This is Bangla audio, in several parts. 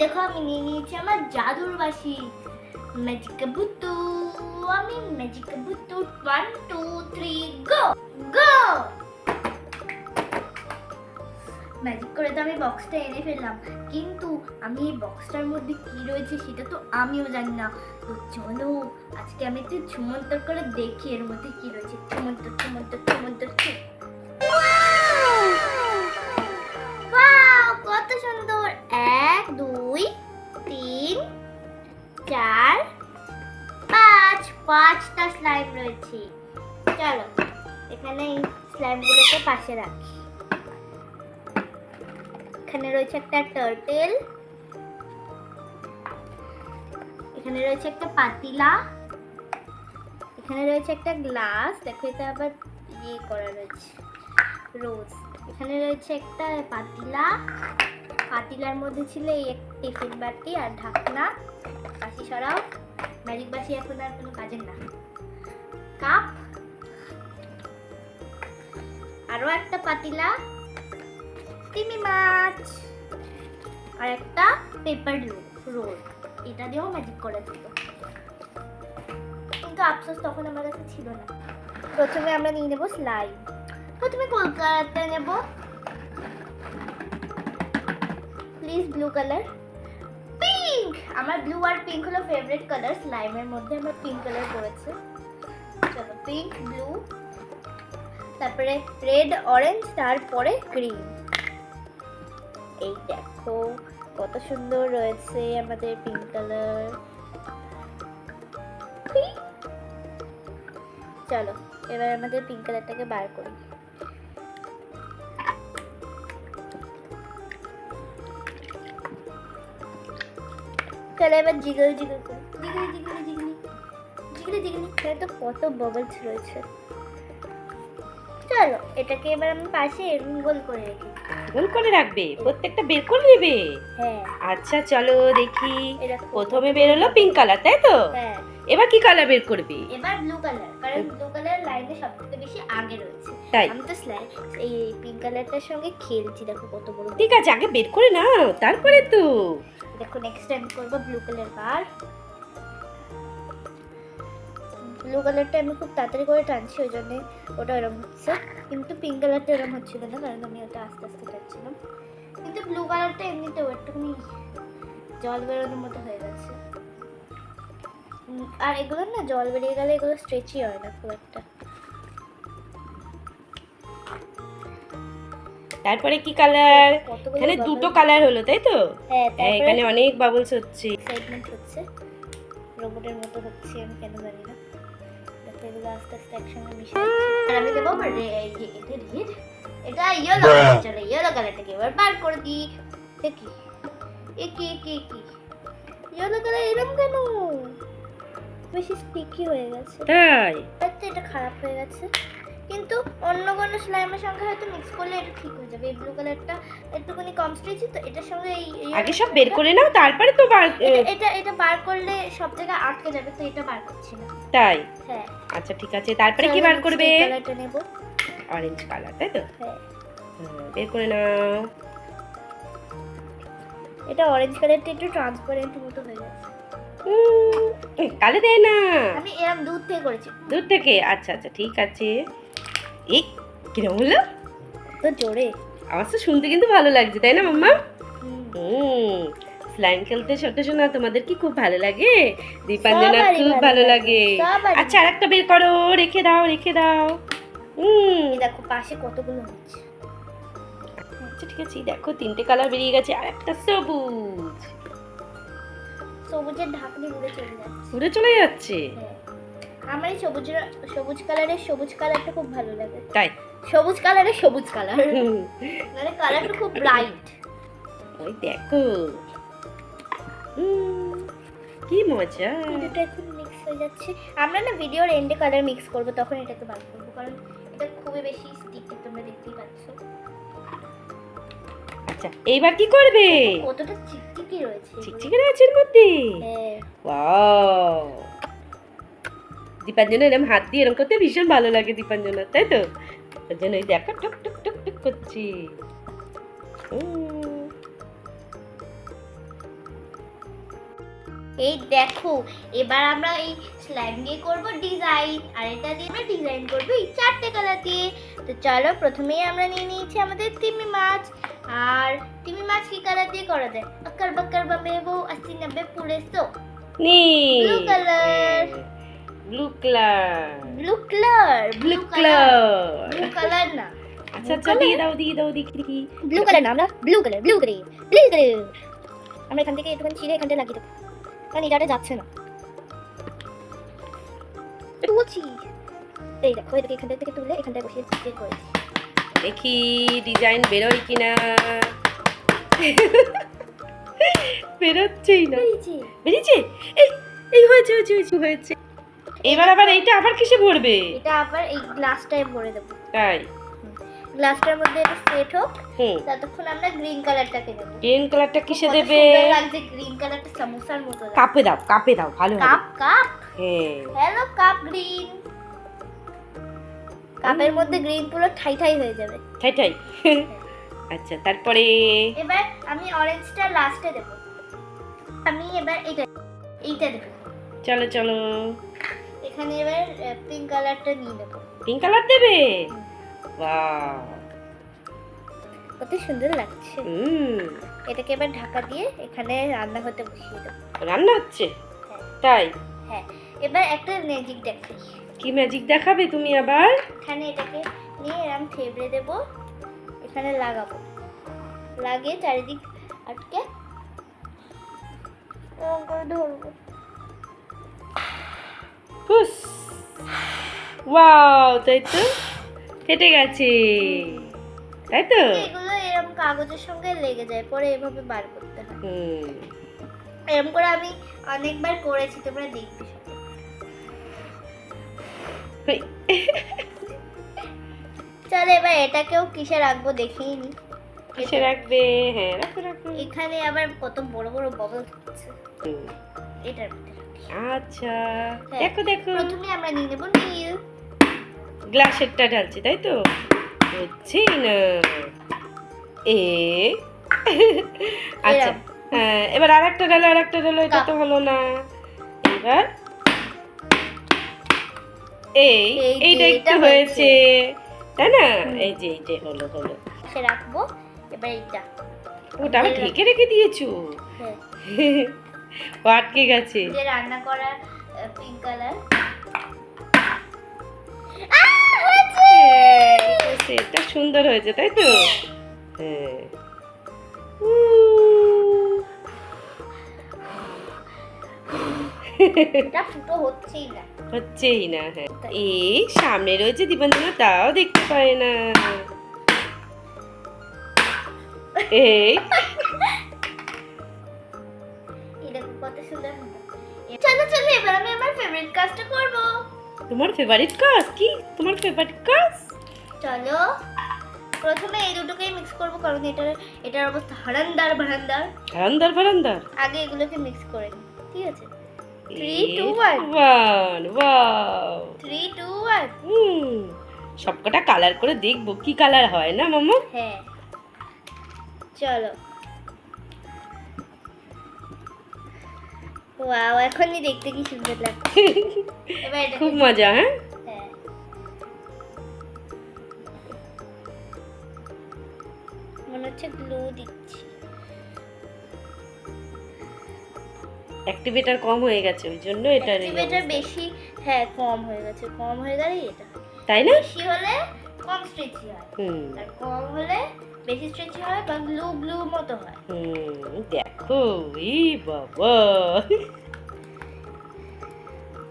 দেখো আমি নিয়ে নিয়েছি আমার জাদুর বাঁশি ম্যাজিক বুতু। আমি ম্যাজিক বুতু 1 2 3 গো গো। ম্যাজিক করে তো আমি বক্সটা এনে ফেললাম, কিন্তু আমি এই বক্সটার মধ্যে কি রয়েছে সেটা তো আমিও জানি না। তো চলো আজকে আমি একটু ঝুমন্তর করে দেখি এর মধ্যে কি রয়েছে। ঝুমন্তর ঝুমন্তর ঝুমন্তর। ওয়াও কত সুন্দর! 1 2 3 4 5 5টা স্লাইম রয়েছে। চলো এখানে এই স্লাইমগুলোকে পাশে রাখি। এখানে রয়েছে একটা টার্টেল, এখানে রয়েছে একটা পাতিলা, এখানে রয়েছে একটা গ্লাস। দেখো এটা আবার ইয়ে করা রয়েছে রোজ। এখানে রয়েছে একটা পাতিলা, পাতিলার মধ্যে ছিল এই টিফিন বাটি আর ঢাকনা। বাসি সরাও, ম্যাজিক বাসি এখন আর কোনো কাজের না। কাপ, আরো একটা পাতিলা, তিমি মাছ, আর একটা পেপার রোল। এটা দিয়েও ম্যাজিক করে দিত, কিন্তু আফসোস তখন আমার কাছে ছিল না। প্রথমে আমরা নিয়ে নেব স্লাইম। প্রথমে কলকাতা নেব, প্লিজ ব্লু কালার। পিঙ্ক, আমার ব্লু আর পিঙ্ক হলো ফেভারিট কালার। স্লাইমের মধ্যে আমার পিঙ্ক কালার পড়েছে। চলো পিঙ্ক ব্লু, তারপরে রেড অরেঞ্জ, তারপরে গ্রিন। এই দেখো কত সুন্দর রয়েছে আমাদের পিঙ্ক কালার। চলো এবার আমাদের পিঙ্ক কালারটাকে বার করি। চলো এবার জিগল জিগল করি। জিগলি জিগলি জিগলি জিগলি জিগলি। এখানে তো কত বাবলস রয়েছে। চলো এটাকে এবার আমি পাশে এরকম গোল করে রেখে। গোল করে রাখবে? প্রত্যেকটা বের করে নেবে? হ্যাঁ। আচ্ছা চলো দেখি। এরকম। প্রথমে বের হলো পিঙ্ক কালার, তাই তো? হ্যাঁ। এবার কি কালার বের করবে? এবার ব্লু কালার, কারণ ব্লু কালার লাইনে সবথেকে বেশি আগে রয়েছে। তাই? আমি তো এই পিঙ্ক কালারটার সঙ্গে খেলছি, দেখো কত বড়। ঠিক আছে, আগে বের করে নাও তারপরে তো। দেখো নেক্সট টাইম করব ব্লু কালার বার। ব্লু কালারটা আমি খুব তাড়াতাড়ি করে টানছি, ওই জন্য ওটা এরকম হচ্ছে। কিন্তু পিঙ্ক কালারটা এরকম হচ্ছিল না, কারণ আমি ওটা আস্তে আস্তে টানছিলাম। কিন্তু ব্লু কালারটা এমনিতেও একটুখানি জল বেরোনোর মতো হয়ে গেছে। আর এগুলো না জল বেরিয়ে গেলে এগুলো স্ট্রেচই হয় না খুব একটা। তারপরে কি কালার? এখানে দুটো কালার হলো, তাই তো? হ্যাঁ, এখানে অনেক বাবলস হচ্ছে। এক্সাইটমেন্ট হচ্ছে, রোবটের মতো হচ্ছে, আমি কেন জানি না। দেখো এগুলো আস্তে আস্তে একসঙ্গে মিশে যাচ্ছে। আর আমি দেবো এটা রেড, এটা ইয়েলো কালার। চলো ইয়েলো কালারটাকে এবার বার করে দিই। দেখি এ কি কি কি ইয়েলো কালার এরকম কেন? বেশি স্টিকি হয়ে গেছে। তাই? এটা খারাপ হয়ে গেছে। কিন্তু অন্য কোনো স্লাইমের সঙ্গে হয়তো মিক্স করলে এটা ঠিক হয়ে যাবে। এই ব্লু কালারটা একটুখানি কম স্ট্রেচি, তো এটার সঙ্গে আগে সব বের করে নাও তারপরে তো বার। এটা বার করলে সব জায়গায় আটকে যাবে, তো এটা বার করছি না। তাই? হ্যাঁ। আচ্ছা ঠিক আছে, তারপরে কি বার করবে? কালারটা নেব, অরেঞ্জ কালার, তাই তো? হ্যাঁ। বের করে নাও। এটা অরেঞ্জ কালারটা একটু ট্রান্সপারেন্ট মতো হয়ে গেছে। কালে দেয় না, আমি এরকম দুধ থেকে করেছি। দুধ থেকে? আচ্ছা আচ্ছা ঠিক আছে। এই কিরম হলো? তো জোরে আমার তো শুনতে কিন্তু ভালো লাগছে, তাই না মাম্মা? স্লাইম খেলতে ছোট শোনা তোমাদের কি খুব ভালো লাগে? দীপাঞ্জনা খুব ভালো লাগে। আচ্ছা আরেকটা বের করো, রেখে দাও রেখে দাও। দেখো পাশে কতগুলো হচ্ছে। আচ্ছা ঠিক আছে, দেখো তিনটে কালার বেরিয়ে গেছে। আর একটা সবুজ, সবুজের ঢাকনি উড়ে চলে যাচ্ছে। উড়ে চলে যাচ্ছে? আমার এই সবুজ কালারের সবুজ কালারটা খুব ভালো লাগে। তাই? সবুজ কালারের সবুজ কালার, মানে কালারটা খুব ব্রাইট। ওই দেখো কি মজা। দুটো এখন মিক্স হয়ে যাচ্ছে। আমরা না ভিডিওর এন্ডে কালার মিক্স করব, তখন এটাকে বার করব, কারণ এটা খুবই বেশি স্টিকি, তোমরা দেখতেই পাচ্ছ। আচ্ছা এইবার কি করবে? কতটা চিকচিকি রয়েছে। চিকচিকি রয়েছে এর মধ্যে? হ্যাঁ। ওয়াও, দীপাঞ্জনা এরকম হাত দিয়ে এরকম করতে ভীষণ ভালো লাগে দীপাঞ্জনা, তাই তো? ওর জন্য ওই দেখো টুক টুক টুক টুক করছি। এই দেখো, এবার আমরা এই স্লাইম দিয়ে করব ডিজাইন, আর এটা দিয়ে আমরা ডিজাইন করব এই 4টে কালার দিয়ে। তো চলো, প্রথমেই আমরা নিয়ে নিয়েছি আমাদের তিমি মাছ। আর তিমি মাছ কি কালার দিয়ে করা যায়? अक्कर बक्कर बम्बे वो 80 90 पूरे 100 নীল blue colour. Blue colour blue colour blue colour blue colour না, আচ্ছা আচ্ছা দিয়ে দাও দেখি ব্লু কালার না, আমরা ব্লু কালার ব্লু কালার। আমরা এখান থেকে একটুখানি ছিঁড়ে এখানটা লাগিয়ে দেবো, কারণ এটাতে যাচ্ছে না। তুলছি, এই দেখো, এটাকে এখান থেকে তুলে এখানটায় বসিয়ে চেক করেছি। দেখি ডিজাইন বেরোয় কিনা। বেরোচ্ছেই না। বেরিয়েছে? এই এই হয়েছে। এবার আবার এইটা আবার কিসে ভরবে? এটা আবার এই গ্লাসটায় ভরে দেবো। তাই? গ্লাসটার মধ্যে এটা সেট হোক, হুম। ততক্ষণ আমরা গ্রিন কালারটাকে দেব। গ্রিন কালারটা কিসে দেবে? সুন্দর লাগছে গ্রিন কালারটা, সমোসার মতো লাগছে। কাপে দাও ভালো হবে। কাপ হ্যাঁ। Hello cup green. কাপের মধ্যে গ্রিন পুরো ঠাই হয়ে যাবে। ঠাই আচ্ছা, তারপরে এবার আমি অরেঞ্জটা লাস্টে দেব। আমি এবার এইটা দেব। চলো এখানে এবার পিঙ্ক কালারটা নিয়ে নেব। পিঙ্ক কালার দেবে? বাহ, কত সুন্দর লাগছে। এটাকে এবার ঢাকা দিয়ে এখানে রান্না হতে বসিয়ে দেব। রান্না হচ্ছে? হ্যাঁ। তাই? হ্যাঁ, এবার একটা ম্যাজিক দেখাই। কি ম্যাজিক দেখাবে তুমি আবার? এখানে এটাকে নিয়ে এরকম থেবড়ে দেব, এখানে লাগাবো, লাগিয়ে চারিদিক আটকে এরকম করে ধরবো। পুস, ওয়াও, তাই তো ফেটে গেছে, তাই তো? এগুলো এরকম কাগজের সঙ্গে লেগে যায়, পরে এভাবে বার করতে হয়। হুম। এরকম করে আমি অনেকবার করেছি, তোমরা দেখবে। চলো এবার এটাকেও কিসে রাখবো দেখিয়ে নি। কিসে রাখবে? হ্যাঁ, রাখো। এখানে আবার কত বড় বড় বাবল হচ্ছে, এটার ভিতরে রাখি। আচ্ছা, হ্যাঁ। দেখো প্রথমে আমরা নিয়ে নেব নীল। গ্লাসেরটা ঢালছি, তাই তো? হচ্ছে না আচ্ছা, হ্যাঁ, এবার আরেকটা ঢালো, এটা তো হলো না। এবার এইটা একটু হয়েছে, তাই না? এই যে হলো। সে রাখবো। এবার এইটা ওটা আবার ঢেকে রেখে দিয়েছো? হ্যাঁ, ও আটকে গেছে। যে রান্না করা পিঙ্ক কালার। এটা সুন্দর হয়েছে, তাই তো? হ্যাঁ। এটা ফুটো হচ্ছেই না। হ্যাঁ। এই সামনে রয়েছে দীপাঞ্জনা, তাও দেখতে পায় না। এই দেখো কত সুন্দর হলো। চলো এবার আমি আমার ফেভারিট কাজটা করব। তোমার ফেভারিট কাজ কি? তোমার ফেভারিট কাজ? চলো প্রথমে এই দুটোকেই মিক্স করব, কারণ এটার অবস্থা হারান্দার বারান্দার। আগে এগুলোকে মিক্স করে নিই, ঠিক আছে? 3 2 1 ওয়াও 3 2 1। সবকটা কালার করে দেখবো কি কালার হয়, না মামা? হ্যাঁ, চলো। ওয়াও, এখনই দেখতে কি সুন্দর লাগছে। এবার এটা খুব মজা। হ্যাঁ, হ্যাঁ, মনে হচ্ছে গ্লু দিচ্ছি। অ্যাক্টিভেটর কম হয়ে গেছে, ওই জন্য এটা অ্যাক্টিভেটর বেশি, হ্যাঁ কম হয়ে গেছে। কম হয়ে গেলেই এটা, তাই না? বেশি হলে কম স্ট্রেচি হয়, আর কম হলে বেশি স্ট্রেচি হয় বা গ্লু মতো হয়। দেখো, এই বাবা,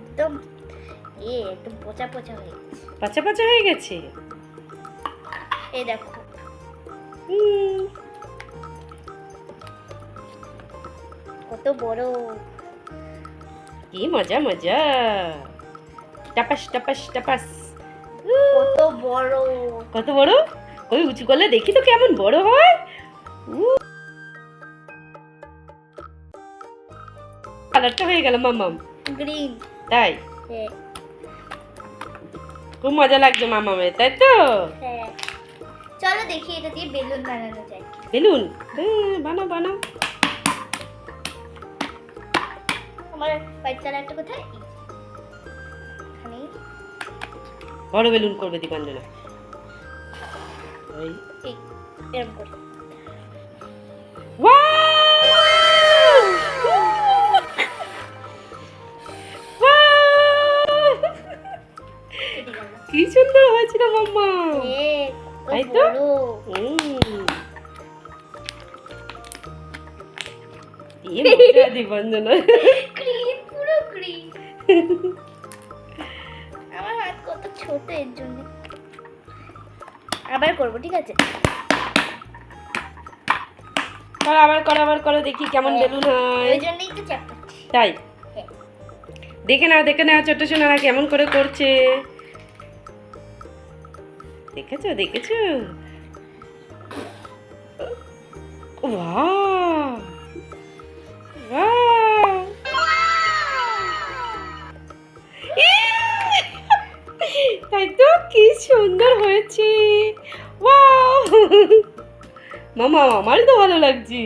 একদম একদম পচা হয়ে গেছে। পাচা হয়ে গেছে। এই দেখো, কত বড়, কি মজা। টাপাস কত বড়। ওই উঁচু করলে দেখি তো কেমন বড় হয়। কালারটা হয়ে গেল মামাম গ্রিন। তাই? হ্যাঁ, খুব মজা লাগছে মামামের, তাই তো? হ্যাঁ, চলো দেখি এটা দিয়ে বেলুন বানানো যায়। বেলুন? বানাও। তোমার হোয়াইট কালারটা কোথায়? এখানে বড় বেলুন করবে দীপাঞ্জনা। ওই এই এরকম করে। কি সুন্দর হয়েছিল মাম্মা। তাই তো দীপাঞ্জনা ক্রিম, পুরো ক্রিম। আমার হাত কত ছোট, এর জন্য আবার করবো, ঠিক আছে? আবার করো দেখি কেমন বেলুন হয়। ওই জন্যই তো চাপ করছি। তাই দেখে নাও ছোট সোনারা কেমন করে করছে। দেখেছো ওয়াও ওয়াও, তাই তো কি সুন্দর হয়েছে। ওয়াও মামা, আমারই তো ভালো লাগছে।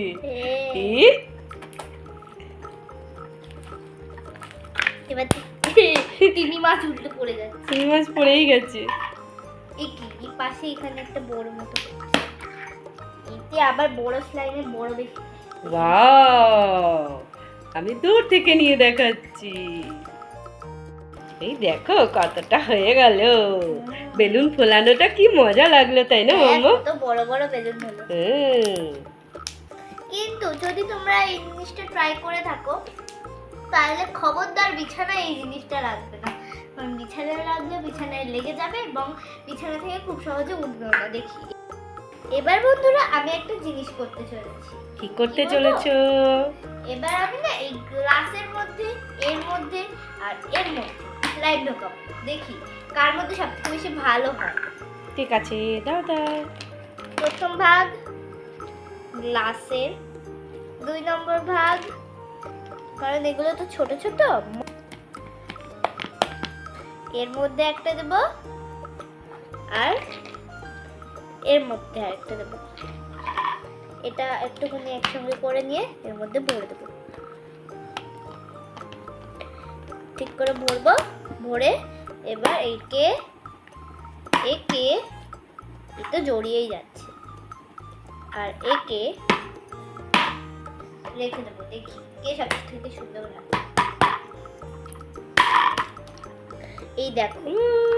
এবার তিমি মাছ উঠলে পড়ে যাচ্ছে। তিমি মাছ পড়েই গেছে। এই পাশে এখানে একটা বড় মতো, এতে আবার বড় স্লাইমে বড় বেশি। ওয়াও, আমি দূর থেকে নিয়ে দেখাচ্ছি। এই দেখো কতটা হয়ে গেল। বেলুন ফোলানোটা কি মজা লাগলো, তাই না মাম্মা? কত বড় বড় বেলুন হলো। কিন্তু যদি তোমরা এই জিনিসটা ট্রাই করে থাকো তাহলে খবরদার বিছানায় এই জিনিসটা রাখবে না, কারণ বিছানায় রাখলে বিছানায় লেগে যাবে এবং বিছানা থেকে খুব সহজে উঠবে না। দেখি এবার বন্ধুরা আমি একটা জিনিস করতে চলেছি। কি করতে চলেছো? এবার আমি না এই গ্লাসের মধ্যে, এর মধ্যে আর এর মধ্যে লাইট ঢোকাবো, দেখি কার মধ্যে সবথেকে বেশি ভালো হয়। ঠিক আছে, দাও। প্রথম ভাগ গ্লাসের, 2 নম্বর ভাগ, কারণ এগুলো তো ছোট ছোট, এর মধ্যে একটা দেব আর এর মধ্যে আরেকটা দেব। এটা একটুখানি একসঙ্গে করে নিয়ে এর মধ্যে ভরে দেবো। ঠিক করে ভরবো, ভরে এবার একে তো জড়িয়েই যাচ্ছে, আর একে রেখে দেবো, দেখি কে সবথেকে সুন্দর লাগে। এই দেখো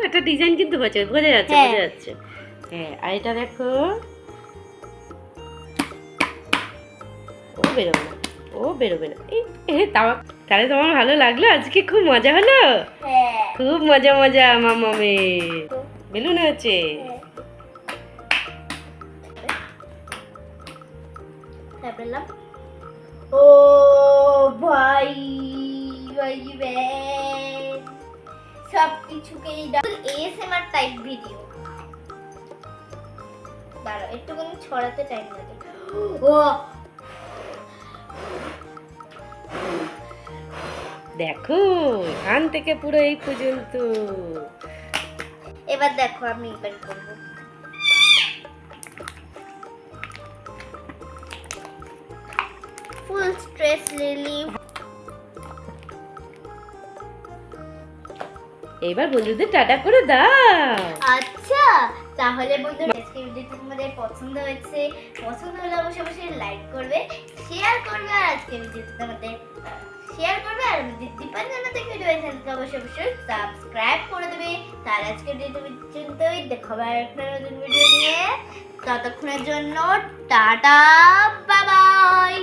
একটা ডিজাইন কিন্তু বোঝা যাচ্ছে। হ্যাঁ, আর এটা দেখো, ও বেরোবে না। তাহলে তোমার ভালো লাগলো? আজকে খুব মজা হলো। খুব মজা মামামে বেলুন আছে। ও ভাই সবকিছুকে এএসএমআর টাইপ ভিডিও। দাঁড়াও একটুখানি ছড়াতে টাইম লাগে। ও দেখো এখান থেকে পুরো এই পর্যন্ত। এবার দেখো আমি এবার করব। ফুল স্ট্রেস রিলিফ। এবার বন্ধুদের টাটা করে দাও। আচ্ছা তাহলে বন্ধুরা আজকে ভিডিওটি তোমাদের পছন্দ হয়েছে, পছন্দ হলে অবশ্যই লাইক করবে, শেয়ার করবে, আর আজকে ভিডিওটি তোমাদের শেয়ার করবে, আর দীপাঞ্জনা থেকে ভিডিও চ্যানেলকে অবশ্যই সাবস্ক্রাইব করে দেবে। তার আজকে ভিডিওটি পর্যন্তই, দেখা হবে একটা নতুন ভিডিও নিয়ে। ততক্ষণের জন্য টাটা, বাই বাই।